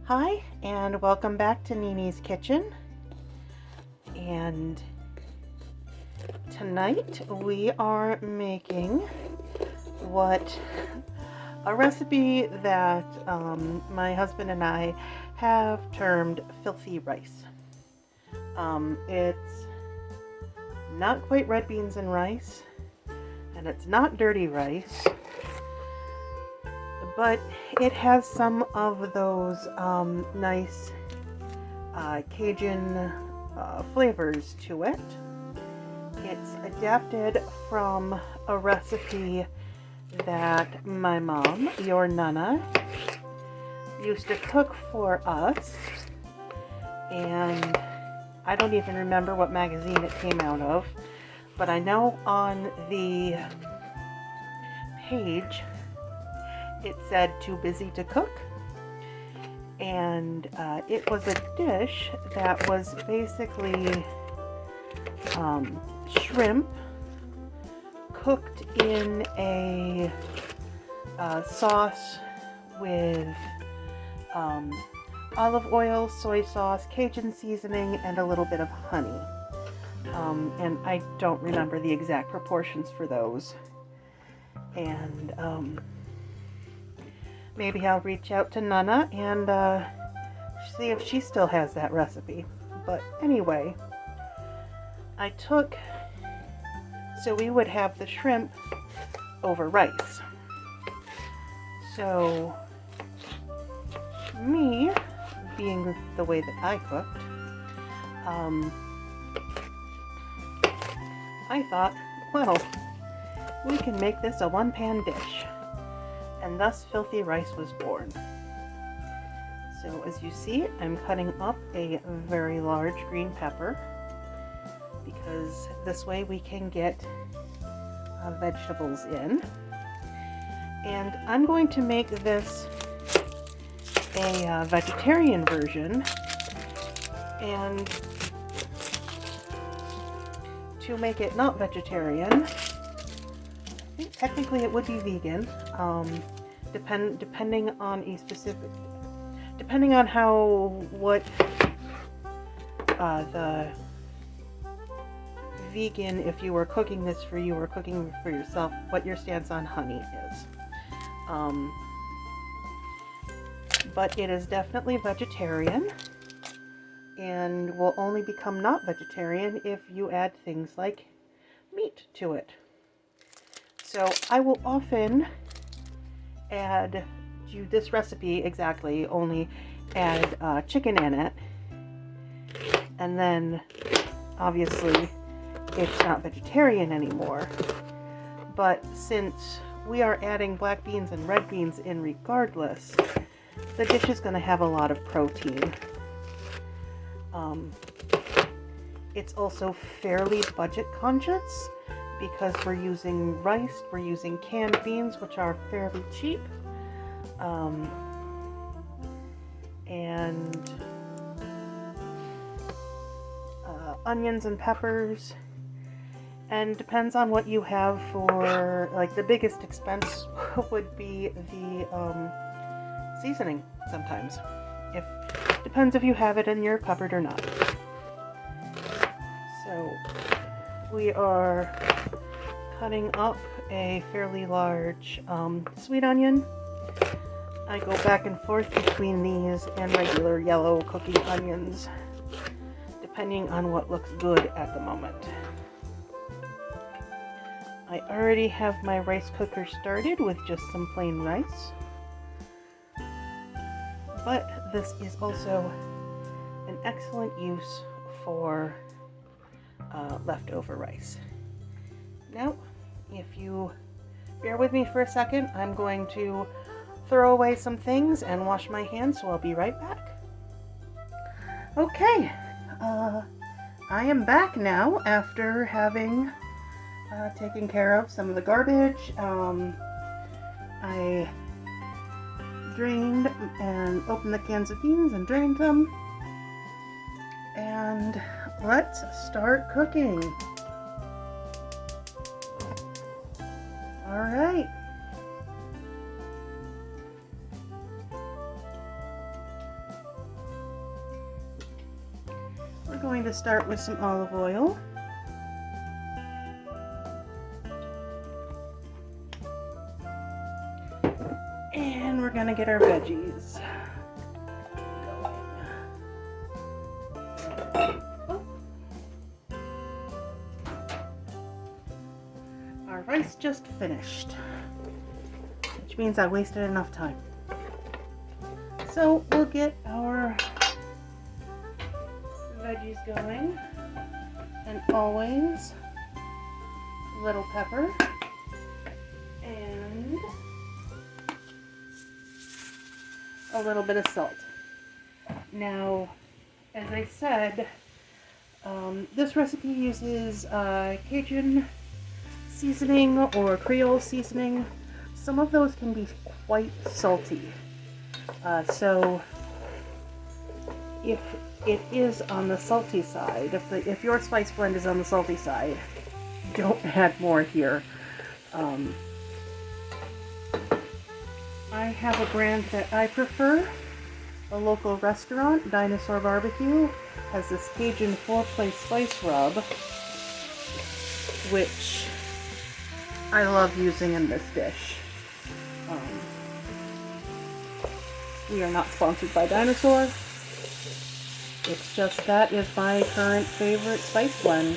Hi, and welcome back to Nini's Kitchen. And tonight we are making a recipe that my husband and I have termed filthy rice. It's not quite red beans and rice, and it's not dirty rice, but it has some of those nice Cajun flavors to it. It's adapted from a recipe that my mom, your Nana, used to cook for us, and I don't even remember what magazine it came out of, but I know on the page it said too busy to cook, and it was a dish that was basically shrimp cooked in a sauce with olive oil, soy sauce, Cajun seasoning, and a little bit of honey. And I don't remember the exact proportions for those. And maybe I'll reach out to Nana and see if she still has that recipe. But anyway, so we would have the shrimp over rice. So me, being the way that I cooked, I thought, well, we can make this a one-pan dish. And thus filthy rice was born. So as you see, I'm cutting up a very large green pepper, because this way we can get vegetables in. And I'm going to make this a vegetarian version, and to make it not vegetarian, I think technically it would be vegan, depending on the vegan, if you were cooking this for you or cooking for yourself, what your stance on honey is. But it is definitely vegetarian, and will only become not vegetarian if you add things like meat to it. So I will often do this recipe exactly, only add chicken in it, and then obviously it's not vegetarian anymore. But since we are adding black beans and red beans in regardless, the dish is going to have a lot of protein. It's also fairly budget conscious, because we're using rice, we're using canned beans, which are fairly cheap, and onions and peppers, and depends on what you have for, like, the biggest expense would be the seasoning sometimes. Depends if you have it in your cupboard or not. So we are cutting up a fairly large sweet onion. I go back and forth between these and regular yellow cooking onions, depending on what looks good at the moment. I already have my rice cooker started with just some plain rice, but this is also an excellent use for leftover rice. Now, if you bear with me for a second, I'm going to throw away some things and wash my hands, so I'll be right back. Okay, I am back now after having taken care of some of the garbage. I drained and opened the cans of beans and drained them. And let's start cooking. All right. going to start with some olive oil. And we're going to get our veggies going. Oh. Our rice just finished, which means I wasted enough time. So we'll get our veggies going, and always little pepper and a little bit of salt. Now, as I said, this recipe uses Cajun seasoning or Creole seasoning. Some of those can be quite salty. So if it is on the salty side, if your spice blend is on the salty side, don't add more here. I have a brand that I prefer, a local restaurant, Dinosaur Barbecue, has this Cajun 4-play spice rub, which I love using in this dish. We are not sponsored by Dinosaur. It's just that is my current favorite spice blend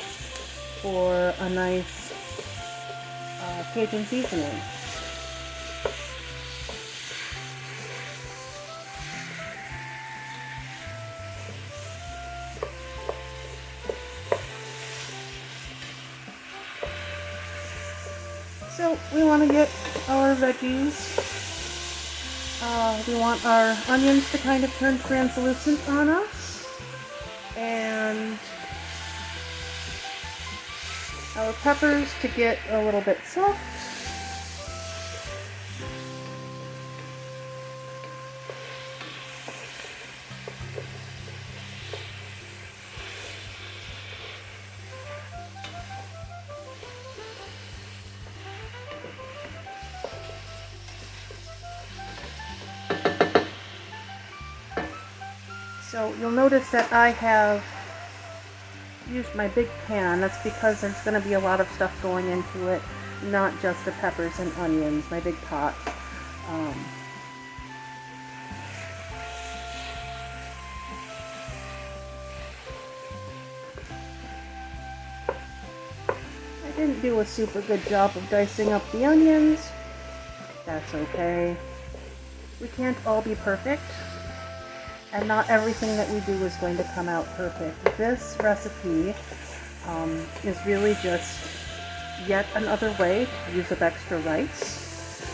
for a nice Cajun seasoning. So we want to get our veggies. We want our onions to kind of turn translucent on us, and our peppers to get a little bit soft. So you'll notice that I have used my big pan. That's because there's going to be a lot of stuff going into it, not just the peppers and onions, my big pot. I didn't do a super good job of dicing up the onions. That's okay. We can't all be perfect. And not everything that we do is going to come out perfect. This recipe is really just yet another way to use up extra rice.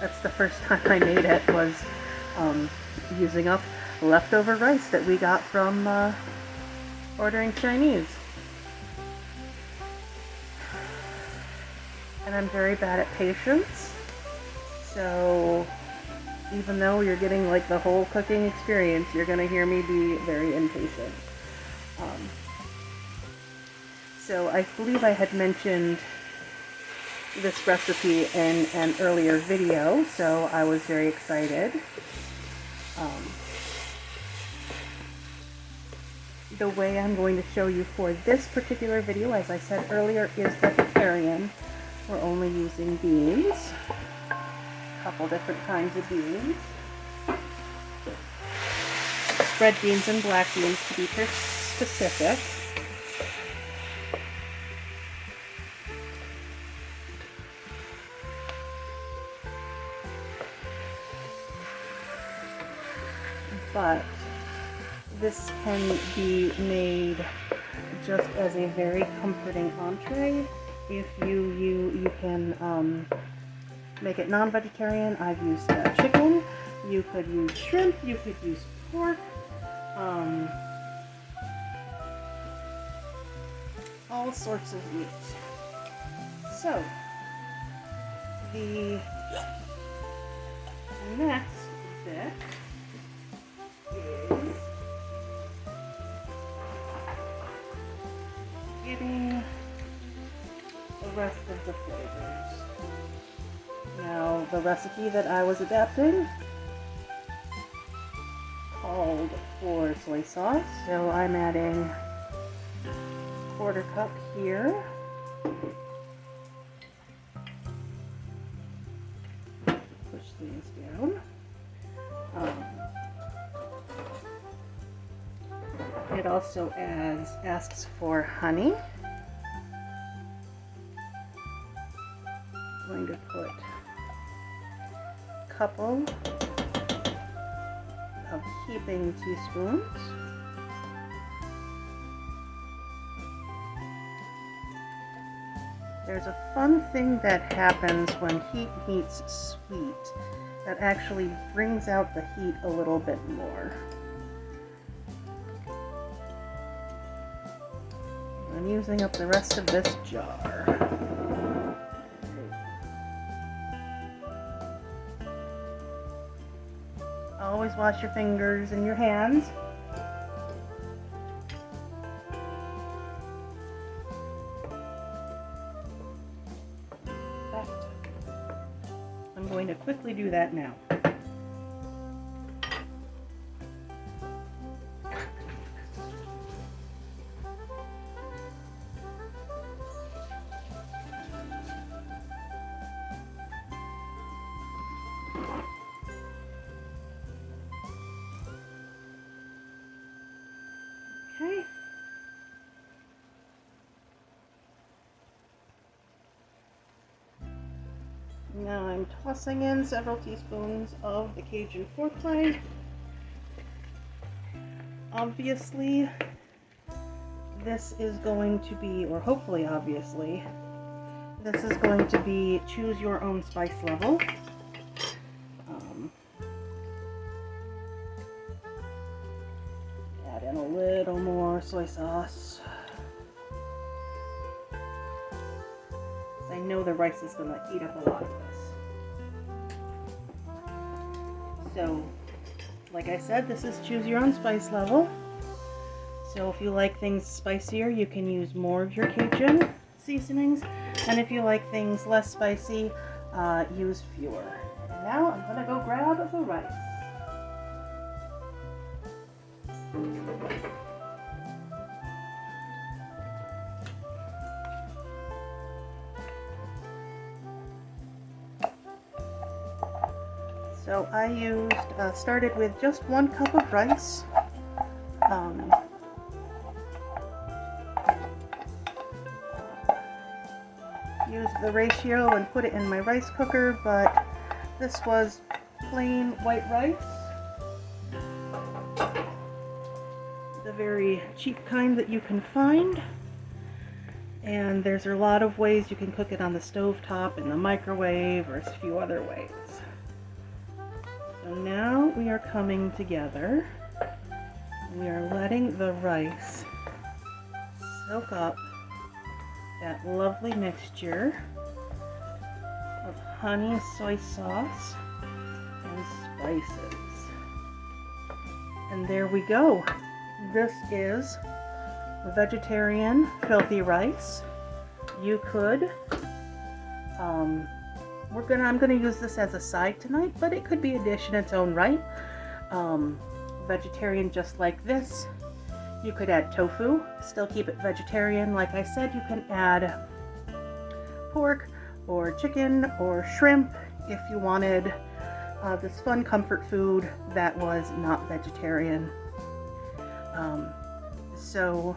That's the first time I made it, was using up leftover rice that we got from ordering Chinese. And I'm very bad at patience, so even though you're getting like the whole cooking experience, you're going to hear me be very impatient. So I believe I had mentioned this recipe in an earlier video, so I was very excited. The way I'm going to show you for this particular video, as I said earlier, is vegetarian. We're only using beans. Couple different kinds of beans. Red beans and black beans to be specific. But this can be made just as a very comforting entree. If you can make it non-vegetarian. I've used chicken. You could use shrimp. You could use pork. All sorts of meat. So, the next bit is getting the rest of the flavors. Now, the recipe that I was adapting calls called for soy sauce, so I'm adding 1/4 cup here. Push these down. It also asks for honey. I'm going to put a couple of heaping teaspoons. There's a fun thing that happens when heat meets sweet that actually brings out the heat a little bit more. I'm using up the rest of this jar. Always wash your fingers and your hands. I'm going to quickly do that now. Okay. Now I'm tossing in several teaspoons of the Cajun foreplay. Obviously, this is going to be, or hopefully obviously, this is going to be choose your own spice level. Add in a little more soy sauce. I know the rice is going to eat up a lot of this. So, like I said, this is choose your own spice level. So if you like things spicier, you can use more of your Cajun seasonings. And if you like things less spicy, use fewer. And now I'm going to go grab the rice. So I started with just 1 cup of rice. Used the ratio and put it in my rice cooker, but this was plain white rice. The very cheap kind that you can find. And there's a lot of ways you can cook it on the stove top, in the microwave, or a few other ways. So now we are coming together. We are letting the rice soak up that lovely mixture of honey, soy sauce, and spices. And there we go. This is vegetarian filthy rice. You could I'm gonna use this as a side tonight, but it could be a dish in its own right. Vegetarian just like this. You could add tofu, still keep it vegetarian. Like I said, you can add pork or chicken or shrimp if you wanted this fun comfort food that was not vegetarian. So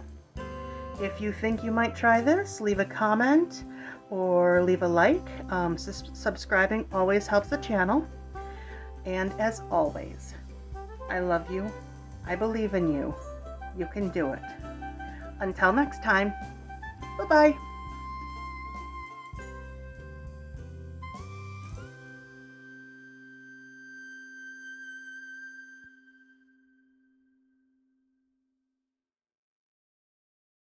if you think you might try this, leave a comment or leave a like. Subscribing always helps the channel. And as always, I love you. I believe in you. You can do it. Until next time, bye-bye.